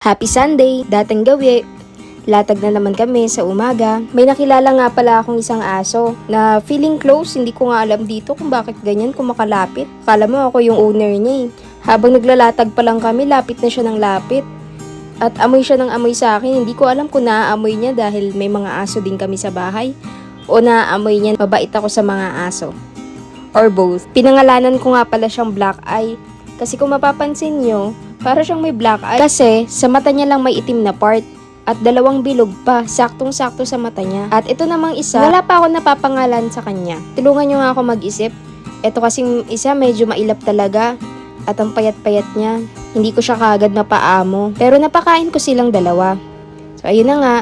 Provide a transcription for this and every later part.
Happy Sunday! Dating gawi, latag na naman kami sa umaga. May nakilala nga pala akong isang aso na feeling close, hindi ko nga alam dito kung bakit ganyan kumakalapit. Akala mo ako yung owner niya eh. Habang naglalatag pa lang kami, lapit na siya ng lapit. At amoy siya ng amoy sa akin, hindi ko alam kung naaamoy niya dahil may mga aso din kami sa bahay. O naaamoy niya, mabait ako sa mga aso. Or both. Pinangalanan ko nga pala siyang Black Eye. Kasi kung mapapansin nyo, para siyang may black eye. Kasi sa mata niya lang may itim na part. At dalawang bilog pa, saktong-sakto sa mata niya. At ito namang isa, wala pa ako napapangalan sa kanya. Tulungan niyo nga ako mag-isip. Ito kasing isa medyo mailap talaga. At ang payat-payat niya. Hindi ko siya kaagad mapaamo. Pero napakain ko silang dalawa. So ayun na nga.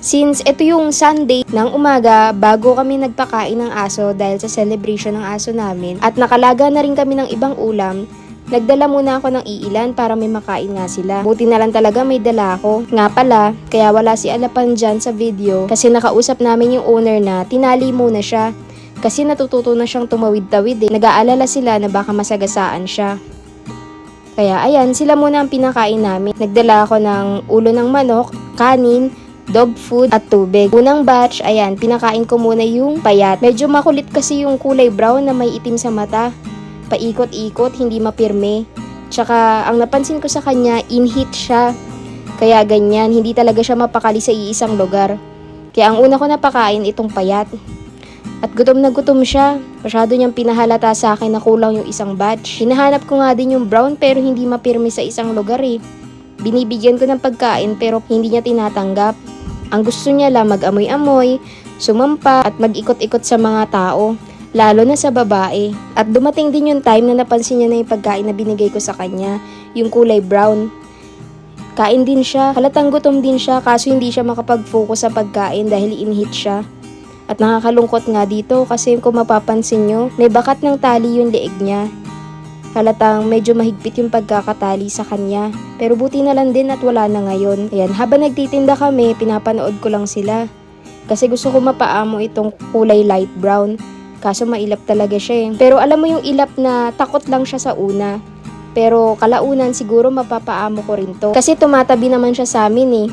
Since ito yung Sunday ng umaga, bago kami nagpakain ng aso dahil sa celebration ng aso namin. At nakalaga na rin kami ng ibang ulam. Nagdala muna ako ng iilan para may makain nga sila. Buti na lang talaga may dala ako. Nga pala, kaya wala si Alapan dyan sa video kasi nakausap namin yung owner na tinali muna siya. Kasi natututo na siyang tumawid-tawid eh. Nag-aalala sila na baka masagasaan siya. Kaya ayan, sila muna ang pinakain namin. Nagdala ako ng ulo ng manok, kanin, dog food at tubig. Unang batch, ayan, pinakain ko muna yung payat. Medyo makulit kasi yung kulay brown na may itim sa mata. Paikot-ikot, hindi mapirme. Tsaka, ang napansin ko sa kanya, in-heat siya. Kaya ganyan, hindi talaga siya mapakali sa iisang lugar. Kaya ang una ko napakain, itong payat. At gutom na gutom siya. Masyado niyang pinahalata sa akin na kulang yung isang batch. Hinahanap ko nga din yung brown pero hindi mapirme sa isang lugar eh. Binibigyan ko ng pagkain pero hindi niya tinatanggap. Ang gusto niya lang mag-amoy-amoy, sumampa at mag-ikot-ikot sa mga tao. Lalo na sa babae. At dumating din yung time na napansin niya na yung pagkain na binigay ko sa kanya. Yung kulay brown. Kain din siya. Halatang gutom din siya kaso hindi siya makapag-focus sa pagkain dahil in-heat siya. At nakakalungkot nga dito kasi kung mapapansin nyo, may bakat ng tali yung leeg niya. Halatang medyo mahigpit yung pagkakatali sa kanya. Pero buti na lang din at wala na ngayon. Ayan, habang nagtitinda kami, pinapanood ko lang sila. Kasi gusto ko mapaamo itong kulay light brown. Kaso mailap talaga siya eh. Pero alam mo yung ilap na takot lang siya sa una. Pero kalaunan siguro mapapaamo ko rin to. Kasi tumatabi naman siya sa amin eh.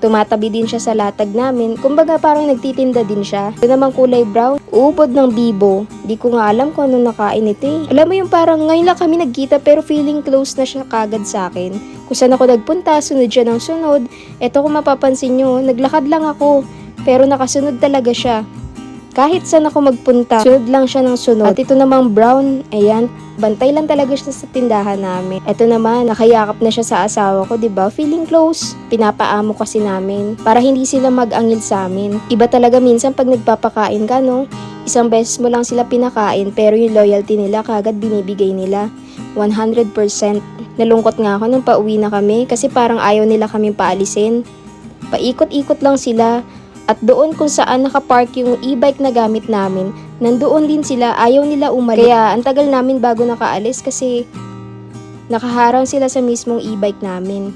Tumatabi din siya sa latag namin. Kumbaga parang nagtitinda din siya. Ito namang kulay brown. Uupod ng bibo. Di ko nga alam kung ano nakain ito eh. Alam mo yung parang ngayon lang kami nagkita pero feeling close na siya kagad sa akin. Kung saan ako nagpunta, sunod siya ng sunod. Eto kung mapapansin nyo, naglakad lang ako. Pero nakasunod talaga siya. Kahit saan ako magpunta, sunod lang siya ng sunod. At ito namang brown, ayan, bantay lang talaga siya sa tindahan namin. Ito naman, nakayakap na siya sa asawa ko, diba? Feeling close. Pinapaamo kasi namin para hindi sila mag-angil sa amin. Iba talaga minsan pag nagpapakain ka, no? Isang beses mo lang sila pinakain pero yung loyalty nila kagad binibigay nila. 100%. Nalungkot nga ako nung pauwi na kami kasi parang ayaw nila kaming paalisin. Paikot-ikot lang sila. At doon kung saan nakapark yung e-bike na gamit namin, nandoon din sila, ayaw nila umalis. Kaya ang tagal namin bago nakaalis kasi nakaharang sila sa mismong e-bike namin.